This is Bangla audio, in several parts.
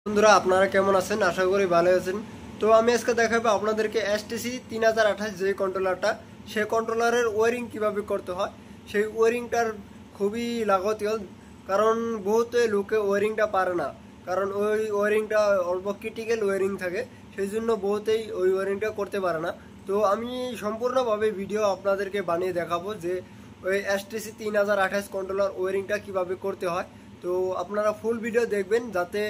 বন্ধুরা আপনারা কেমন আছেন? আশা করি ভালো আছেন। তো আমি আজকে দেখাবো আপনাদেরকে এসটিসি 3028 যে কন্ট্রোলারটা, সেই কন্ট্রোলারের ওয়ারিং কিভাবে করতে হয়। সেই ওয়ারিংটার খুবই লাগতীয়, কারণ বহুত লোকে ওয়ারিংটা পারে না, কারণ ওই ওয়ারিংটা অল্প ক্রিটিক্যাল ওয়ারিং থাকে, সেই জন্য বহুতেই ওই ওয়ারিংটা করতে পারে না। তো আমি সম্পূর্ণভাবে ভিডিও আপনাদেরকে বানিয়ে দেখাবো যে ওই এসটিসি 3028 কন্ট্রোলার ওয়ারিংটা কিভাবে করতে হয়। তো আপনারা ফুল ভিডিও দেখবেন যাতে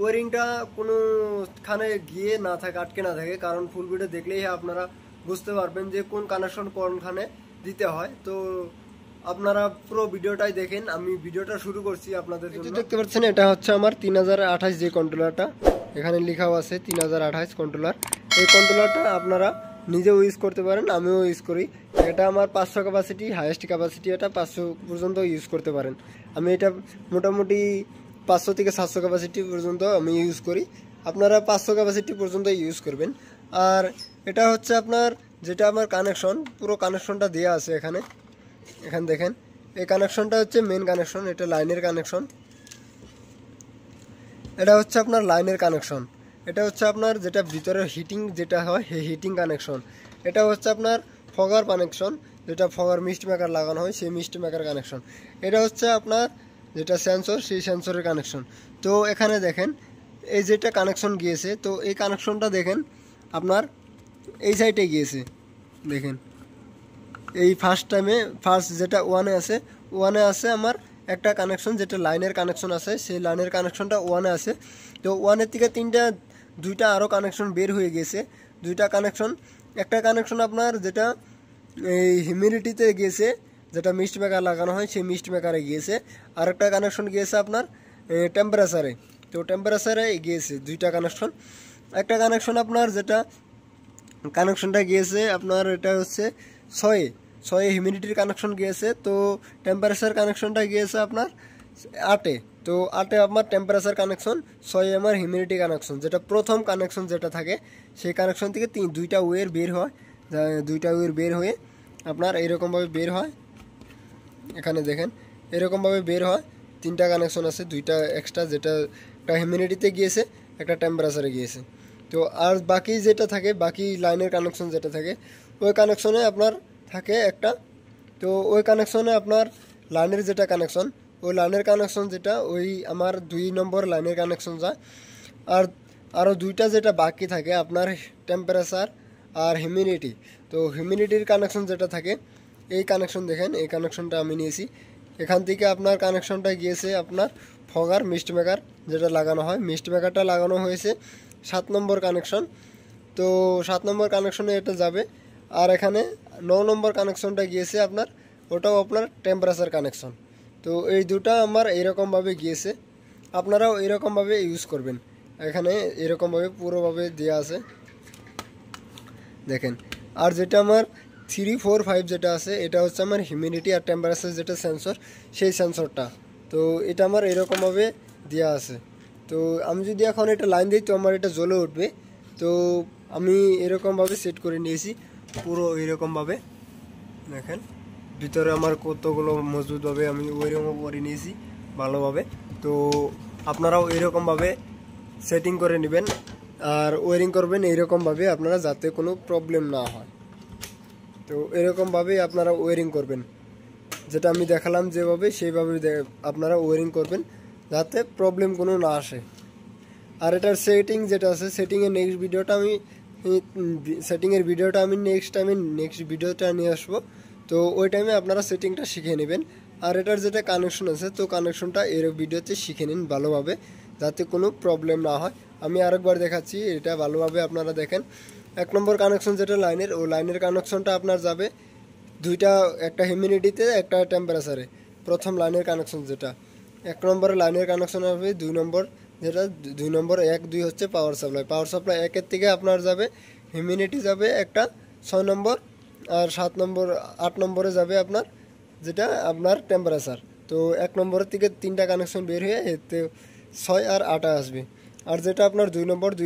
ওয়ারিংটা কোনোখানে গিয়ে না থাকে, আটকে না থাকে, কারণ ফুল ভিডিও দেখলেই আপনারা বুঝতে পারবেন যে কোন কানেকশন কোনখানে দিতে হয়। তো আপনারা পুরো ভিডিওটাই দেখেন। আমি ভিডিওটা শুরু করছি আপনাদের জন্য। দেখতে পাচ্ছেন এটা হচ্ছে আমার 3028 যে কন্ট্রোলারটা, এখানে লেখাও আছে 3028 কন্ট্রোলার। এই কন্ট্রোলারটা আপনারা নিজেও ইউজ করতে পারেন, আমিও ইউজ করি। এটা আমার 500 ক্যাপাসিটি, হাইয়েস্ট ক্যাপাসিটি এটা 500 পর্যন্ত ইউজ করতে পারেন। আমি এটা মোটামুটি 500 থেকে 700 ক্যাপাসিটি পর্যন্ত আমি ইউজ করি। আপনারা 500 ক্যাপাসিটি পর্যন্ত ইউজ করবেন। আর এটা হচ্ছে আপনার যেটা আমার কানেকশন, পুরো কানেকশনটা দেওয়া আছে এখানে দেখেন। এই কানেকশনটা হচ্ছে মেন কানেকশন, এটা লাইনের কানেকশন। এটা হচ্ছে আপনার লাইনের কানেকশন। এটা হচ্ছে আপনার যেটা ভিতরে হিটিং যেটা হয়, সেই হিটিং কানেকশন। এটা হচ্ছে আপনার ফগার কানেকশন, যেটা ফগার মিস্ট মেকার লাগানো হয়, সেই মিস্ট মেকার কানেকশন। এটা হচ্ছে আপনার যেটা সেন্সর, সেই সেন্সরের কানেকশন। তো এখানে দেখেন এই যেটা কানেকশন গিয়েছে, তো এই কানেকশনটা দেখেন আপনার এই সাইডে গিয়েছে। দেখেন এই ফার্স্ট যেটা ওয়ানে আছে আমার একটা কানেকশন, যেটা লাইনের কানেকশন আছে, সেই লাইনের কানেকশনটা ওয়ানে আছে। তো ওয়ানের থেকে দুইটা আরও কানেকশন বের হয়ে গেছে, দুইটা কানেকশন। একটা কানেকশন আপনার যেটা এই হিউমিডিটিতে গিয়েছে, যেটা মিস্ট মেকার লাগানো হয়, সেই মিস্ট মেকারে গিয়েছে। আর একটা কানেকশন গিয়েছে আপনার টেম্পারেচারে। তো টেম্পারেচারে গিয়েছে দুইটা কানেকশন। একটা কানেকশন আপনার যেটা কানেকশনটা গিয়েছে আপনার এটা হচ্ছে ছয়ে হিউমিডিটির কানেকশন গিয়েছে। তো টেম্পারেচার কানেকশনটা গিয়েছে আপনার 8-এ। তো 8-এ আমার টেম্পারেচার কানেকশন, 6-এ আমার হিউমিডিটি কানেকশন, যেটা প্রথম কানেকশন যেটা থাকে, সেই কানেকশন থেকে দুইটা ওয়ের বের হয়। দুইটা ওয়ের বের হয়ে আপনার এইরকমভাবে বের হয়। এখানে দেখেন এরকমভাবে বের হয়। তিনটা কানেকশন আছে, দুইটা এক্সট্রা, যেটা একটা হিউমিডিটিতে গিয়েছে, একটা টেম্পারেচারে গিয়েছে। তো আর বাকি যেটা থাকে, বাকি লাইনের কানেকশন যেটা থাকে, ওই কানেকশনে আপনার থাকে একটা। তো ওই কানেকশনে আপনার লাইনের যেটা কানেকশন, ওই লাইনের কানেকশন যেটা ওই আমার 2 নম্বর লাইনের কানেকশন যায়। আর আরও দুইটা যেটা বাকি থাকে আপনার টেম্পারেচার আর হিউমিডিটি। তো হিউমিডিটির কানেকশন যেটা থাকে, এই কানেকশন দেখেন, এই কানেকশনটা আমি নিয়েছি। এখান থেকে আপনার কানেকশনটা গিয়েছে আপনার ফগার মিস্ট মেকার যেটা লাগানো হয়, মিস্ট মেকারটা লাগানো হয়েছে 7 নম্বর কানেকশন। তো 7 নম্বর কানেকশনে এটা যাবে। আর এখানে 9 নম্বর কানেকশনটা গিয়েছে আপনার, ওটাও আপনার টেম্পারেচার কানেকশন। তো এই দুটা আমার এইরকমভাবে গিয়েছে, আপনারাও এইরকমভাবে ইউজ করবেন। এখানে এরকমভাবে পুরোভাবে দেওয়া আছে দেখেন। আর যেটা আমার 3, 4, 5 যেটা আছে, এটা হচ্ছে আমার হিউমিডিটি আর টেম্পারেচার যেটা সেন্সর, সেই সেন্সরটা। তো এটা আমার এরকমভাবে দেওয়া আছে। তো আমি যদি এখন এটা লাইন দিই, তো আমার এটা জ্বলে উঠবে। তো আমি এরকমভাবে সেট করে নিয়েছি, পুরো এরকমভাবে দেখেন। ভিতরে আমার কতগুলো মজবুতভাবে আমি ওইরকম করে নিয়েছি ভালোভাবে। তো আপনারাও এরকমভাবে সেটিং করে নেবেন আর ওয়ারিং করবেন এইরকমভাবে, আপনারা যাতে কোনো প্রবলেম না হয়। তো এরকমভাবেই আপনারা ওয়ারিং করবেন, যেটা আমি দেখালাম যেভাবে, সেইভাবে আপনারা ওয়ারিং করবেন যাতে প্রবলেম কোনো না আসে। আর এটার সেটিং যেটা আছে, সেটিংয়ের ভিডিওটা আমি নেক্সট ভিডিওটা নিয়ে আসবো। তো ওই টাইমে আপনারা সেটিংটা শিখে নেবেন। আর এটার যেটা কানেকশন আছে, তো কানেকশনটা এর ভিডিওতে শিখে নিন ভালোভাবে, যাতে কোনো প্রবলেম না হয়। আমি আরেকবার দেখাচ্ছি, এটা ভালোভাবে আপনারা দেখেন। 1 নম্বর কানেকশন যেটা লাইনের, ও লাইনের কানেকশনটা আপনার যাবে দুইটা, একটা হিউমিডিটিতে, একটা টেম্পারেচারে। প্রথম লাইনের কানেকশন যেটা 1 নম্বরে লাইনের কানেকশন হবে, 2 নম্বর যেটা 2 নম্বর 1, 2 হচ্ছে পাওয়ার সাপ্লাই। 1-এর থেকে আপনার যাবে হিউমিডিটি যাবে একটা 6 নম্বর, আর 8 নম্বরে যাবে আপনার যেটা আপনার টেম্পারেচার। তো 1 নম্বরের থেকে 3টা কানেকশন বের হয়ে এতে 6 আর 8 আসবে। আর যেটা আপনার 2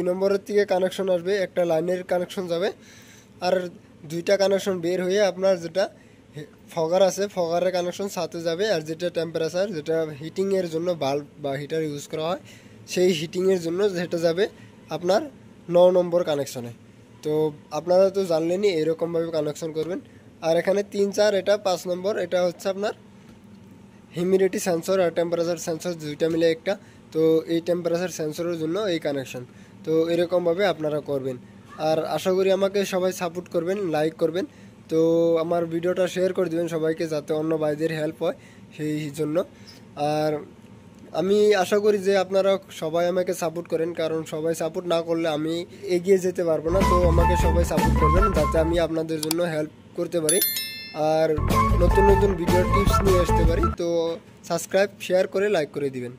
নম্বরের থেকে কানেকশন আসবে, একটা লাইনের কানেকশন যাবে, আর 2টা কানেকশন বের হয়ে আপনার যেটা ফগার আছে, ফগারের কানেকশন সাথে যাবে। আর যেটা টেম্পারেচার, যেটা হিটিংয়ের জন্য বাল্ব বা হিটার ইউজ করা হয়, সেই হিটিংয়ের জন্য যেটা যাবে আপনার 9 নম্বর কানেকশনে। তো আপনারা তো জানলেনই, এরকমভাবে কানেকশন করবেন। আর এখানে 3, 4 এটা 5 নম্বর, এটা হচ্ছে আপনার হিউমিডিটি সেন্সর আর টেম্পারেচার সেন্সর দুইটা মিলে একটা। তো এই টেম্পারেচার সেন্সরের জন্য এই কানেকশন। তো এরকমভাবে আপনারা করবেন। আর আশা করি আমাকে সবাই সাপোর্ট করবেন, লাইক করবেন। তো আমার ভিডিওটা শেয়ার করে দেবেন সবাইকে, যাতে অন্য ভাইদের হেল্প হয় সেই জন্য। আর আমি আশা করি যে আপনারা সবাই আমাকে সাপোর্ট করেন, কারণ সবাই সাপোর্ট না করলে আমি এগিয়ে যেতে পারবো না। তো আমাকে সবাই সাপোর্ট করবেন যাতে আমি আপনাদের জন্য হেল্প করতে পারি আর নতুন নতুন ভিডিও টিপস নিয়ে আসতে পারি। তো সাবস্ক্রাইব, শেয়ার করে লাইক করে দিবেন।